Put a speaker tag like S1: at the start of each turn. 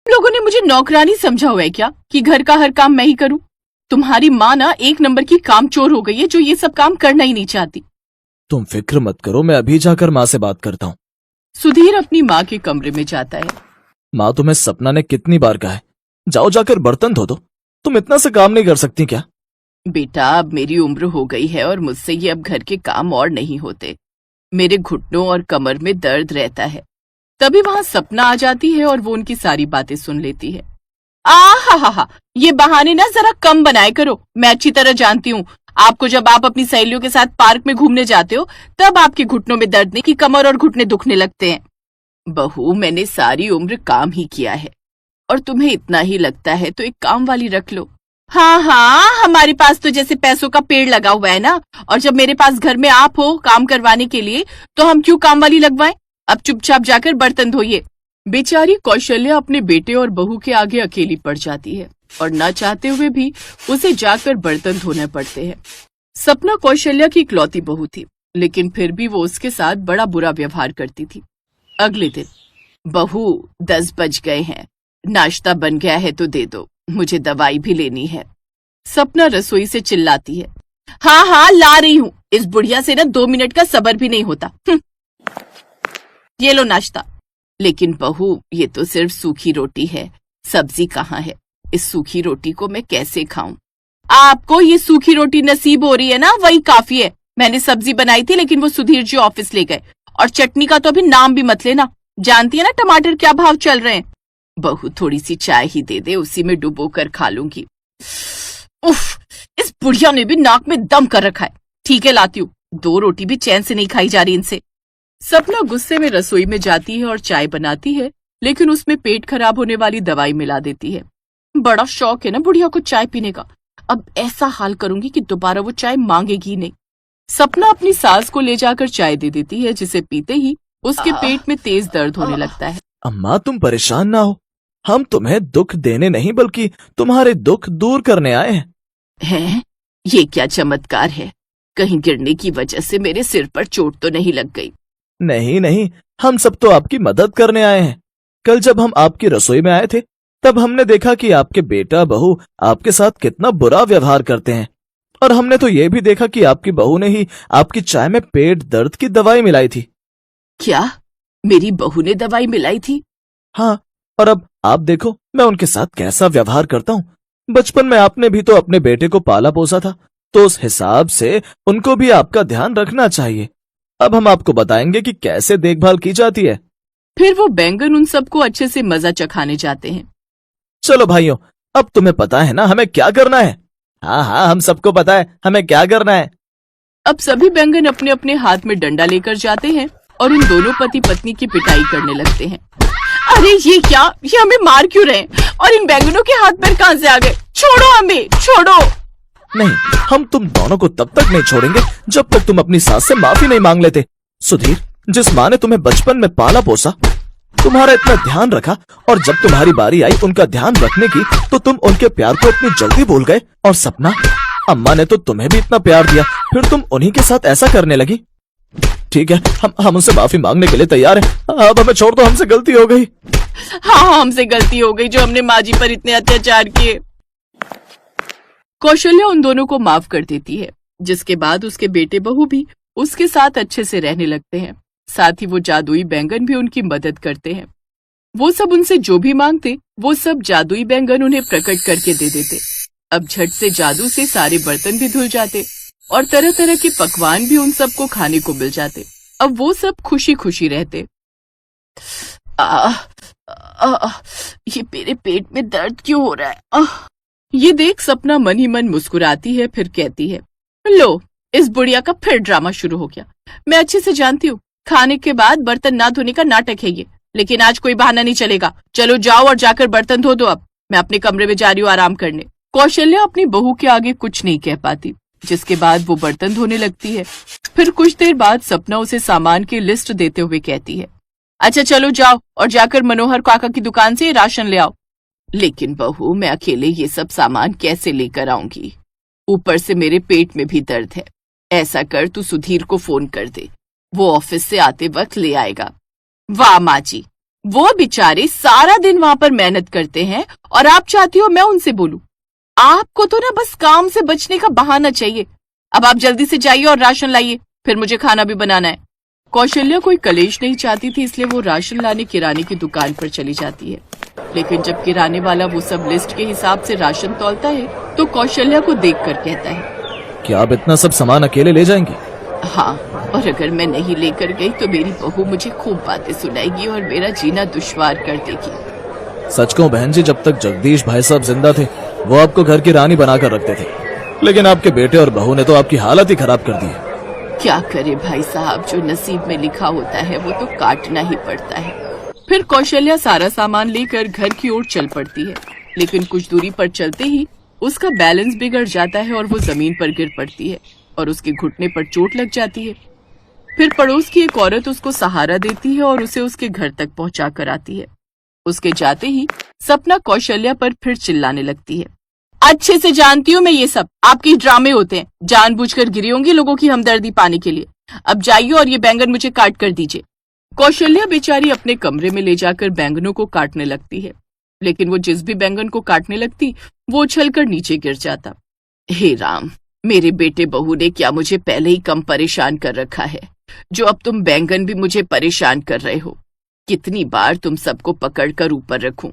S1: लोगों ने मुझे नौकरानी समझा हुआ है क्या कि घर का हर काम मैं ही करूं? तुम्हारी माँ ना एक नंबर की कामचोर हो गई है जो ये सब काम करना ही नहीं चाहती।
S2: तुम फिक्र मत करो, मैं अभी जाकर माँ से बात करता हूँ।
S1: सुधीर अपनी माँ के कमरे में जाता है।
S2: माँ, तुम्हें सपना ने कितनी बार कहा है, जाओ जाकर बर्तन धो दो। तुम इतना से काम नहीं कर सकती क्या?
S1: बेटा, अब मेरी उम्र हो गई है और मुझसे ये अब घर के काम और नहीं होते। मेरे घुटनों और कमर में दर्द रहता है। तभी वहां सपना आ जाती है और वो उनकी सारी बातें सुन लेती है। हा, ये बहाने ना जरा कम बनाए करो। मैं अच्छी तरह जानती हूँ आपको, जब आप अपनी सहेलियों के साथ पार्क में घूमने जाते हो तब आपके घुटनों में दर्द नहीं कि कमर और घुटने दुखने लगते हैं। बहू, मैंने सारी उम्र काम ही किया है और तुम्हें इतना ही लगता है तो एक काम वाली रख लो। हाँ, हमारे पास तो जैसे पैसों का पेड़ लगा हुआ है ना, और जब मेरे पास घर में आप हो काम करवाने के लिए तो हम क्यों काम वाली लगवाएं? अब चुपचाप जाकर बर्तन धोइए। बेचारी कौशल्या अपने बेटे और बहू के आगे अकेली पड़ जाती है और न चाहते हुए भी उसे जाकर बर्तन धोने पड़ते हैं। सपना कौशल्या की इकलौती बहू थी, लेकिन फिर भी वो उसके साथ बड़ा बुरा व्यवहार करती थी। अगले दिन, बहू 10 बज गए हैं, नाश्ता बन गया है तो दे दो, मुझे दवाई भी लेनी है। सपना रसोई से चिल्लाती है। हाँ, ला रही हूँ। इस बुढ़िया से ना 2 मिनट का सब्र भी नहीं होता। ये लो नाश्ता। लेकिन बहू, ये तो सिर्फ सूखी रोटी है, सब्जी कहाँ है? इस सूखी रोटी को मैं कैसे खाऊं? आपको ये सूखी रोटी नसीब हो रही है ना, वही काफी है। मैंने सब्जी बनाई थी लेकिन वो सुधीर जी ऑफिस ले गए, और चटनी का तो अभी नाम भी मत लेना। जानती है ना टमाटर क्या भाव चल रहे हैं। बहू, थोड़ी सी चाय ही दे दे, उसी में डुबो कर खा लूंगी। उफ, इस बुढ़िया ने भी नाक में दम कर रखा है। ठीक है, लाती हूँ। 2 रोटी भी चैन से नहीं खाई जा रही इनसे। सपना गुस्से में रसोई में जाती है और चाय बनाती है, लेकिन उसमें पेट खराब होने वाली दवाई मिला देती है। बड़ा शौक है ना बुढ़िया को चाय पीने का। अब ऐसा हाल करूंगी कि दोबारा वो चाय मांगेगी नहीं। सपना अपनी सास को ले जाकर चाय दे देती है, जिसे पीते ही उसके पेट में तेज दर्द होने लगता है।
S2: अम्मा, तुम परेशान ना हो, हम तुम्हें दुख देने नहीं बल्कि तुम्हारे दुख दूर करने आए हैं।
S1: ये क्या चमत्कार है? कहीं गिरने की वजह से मेरे सिर पर चोट तो नहीं लग गई?
S2: नहीं, हम सब तो आपकी मदद करने आए हैं। कल जब हम आपकी रसोई में आए थे तब हमने देखा कि आपके बेटा बहू आपके साथ कितना बुरा व्यवहार करते हैं, और हमने तो ये भी देखा कि आपकी बहू ने ही आपकी चाय में पेट दर्द की दवाई मिलाई थी।
S1: क्या मेरी बहू ने दवाई मिलाई थी?
S2: हाँ, और अब आप देखो मैं उनके साथ कैसा व्यवहार करता हूँ। बचपन में आपने भी तो अपने बेटे को पाला पोसा था, तो उस हिसाब से उनको भी आपका ध्यान रखना चाहिए। अब हम आपको बताएंगे कि कैसे देखभाल की जाती है।
S1: फिर वो बैंगन उन सबको अच्छे से मजा चखाने जाते हैं।
S2: चलो भाइयों, अब तुम्हें पता है ना हमें क्या करना है? हाँ, हम सबको पता है हमें क्या करना है।
S1: अब सभी बैंगन अपने अपने हाथ में डंडा लेकर जाते हैं और इन दोनों पति पत्नी की पिटाई करने लगते हैं। अरे ये क्या, ये हमें मार क्यों रहे हैं? और इन बैंगनों के हाथ पैर कहाँ से आ गए? छोड़ो हमें, छोड़ो।
S2: नहीं, हम तुम दोनों को तब तक नहीं छोड़ेंगे जब तक तुम अपनी सास से माफी नहीं मांग लेते। सुधीर, जिस माँ ने तुम्हें बचपन में पाला पोसा, तुम्हारा इतना ध्यान रखा, और जब तुम्हारी बारी आई उनका ध्यान रखने की तो तुम उनके प्यार को इतनी जल्दी भूल गए। और सपना, अम्मा ने तो तुम्हें भी इतना प्यार दिया, फिर तुम उन्हीं के साथ ऐसा करने लगी। ठीक है, हम उनसे माफी मांगने के लिए तैयार हैं। अब हमें छोड़ दो, हमसे गलती हो गई।
S1: हाँ, हमसे गलती हो गई जो हमने माँ जी पर इतने अत्याचार किए। कौशल्या उन दोनों को माफ कर देती है, जिसके बाद उसके बेटे बहू भी उसके साथ अच्छे से रहने लगते हैं। साथ ही वो जादुई बैंगन भी उनकी मदद करते हैं। वो सब उनसे जो भी मांगते वो सब जादुई बैंगन उन्हें प्रकट करके दे देते। अब झट से जादू से सारे बर्तन भी धुल जाते और तरह तरह के पकवान भी उन सबको खाने को मिल जाते। अब वो सब खुशी खुशी रहते। ये मेरे पेट में दर्द क्यों हो रहा है? ये देख सपना मन ही मन मुस्कुराती है, फिर कहती है, लो, इस बुढ़िया का फिर ड्रामा शुरू हो गया। मैं अच्छे से जानती हूँ खाने के बाद बर्तन ना धोने का नाटक है ये, लेकिन आज कोई बहाना नहीं चलेगा। चलो जाओ और जाकर बर्तन धो दो। अब मैं अपने कमरे में जा रही हूँ आराम करने। कौशल्या अपनी बहू के आगे कुछ नहीं कह पाती, जिसके बाद वो बर्तन धोने लगती है। फिर कुछ देर बाद सपना उसे सामान की लिस्ट देते हुए कहती है, अच्छा चलो जाओ और जाकर मनोहर काका की दुकान से राशन ले आओ। लेकिन बहू, मैं अकेले ये सब सामान कैसे लेकर आऊंगी? ऊपर से मेरे पेट में भी दर्द है। ऐसा कर, तू सुधीर को फोन कर दे, वो ऑफिस से आते वक्त ले आएगा। वाह माँ जी, वो बेचारे सारा दिन वहां पर मेहनत करते हैं और आप चाहती हो मैं उनसे बोलूं? आपको तो ना बस काम से बचने का बहाना चाहिए। अब आप जल्दी से जाइए और राशन लाइए, फिर मुझे खाना भी बनाना है। कौशल्या कोई कलेश नहीं चाहती थी, इसलिए वो राशन लाने किराने की दुकान पर चली जाती है। लेकिन जब किराने वाला वो सब लिस्ट के हिसाब से राशन तौलता है तो कौशल्या को देखकर कहता है,
S2: क्या आप इतना सब सामान अकेले ले जाएंगी?
S1: हाँ, और अगर मैं नहीं लेकर गई तो मेरी बहू मुझे खूब बातें सुनाएगी और मेरा जीना दुश्वार कर देगी।
S2: सच कहूं बहन जी, जब तक जगदीश भाई साहब जिंदा थे वो आपको घर की रानी बनाकर रखते थे, लेकिन आपके बेटे और बहू ने तो आपकी हालत ही खराब कर दी है।
S1: क्या करे भाई साहब, जो नसीब में लिखा होता है वो तो काटना ही पड़ता है। फिर कौशल्या सारा सामान लेकर घर की ओर चल पड़ती है, लेकिन कुछ दूरी पर चलते ही उसका बैलेंस बिगड़ जाता है और वो जमीन पर गिर पड़ती है और उसके घुटने पर चोट लग जाती है। फिर पड़ोस की एक औरत उसको सहारा देती है और उसे उसके घर तक पहुंचा कर आती है। उसके जाते ही सपना कौशल्या पर फिर चिल्लाने लगती है, अच्छे से जानती हूँ मैं ये सब आपके ड्रामे होते हैं, जानबूझकर गिरी होंगी लोगों की हमदर्दी पाने के लिए। अब जाइए और ये बैंगन मुझे काट कर दीजिए। कौशल्या बेचारी अपने कमरे में ले जाकर बैंगनों को काटने लगती है, लेकिन वो जिस भी बैंगन को काटने लगती वो उछलकर नीचे गिर जाता। हे राम, मेरे बेटे बहू ने क्या मुझे पहले ही कम परेशान कर रखा है, जो अब तुम बैंगन भी मुझे परेशान कर रहे हो। कितनी बार तुम सबको पकड़कर ऊपर रखूं,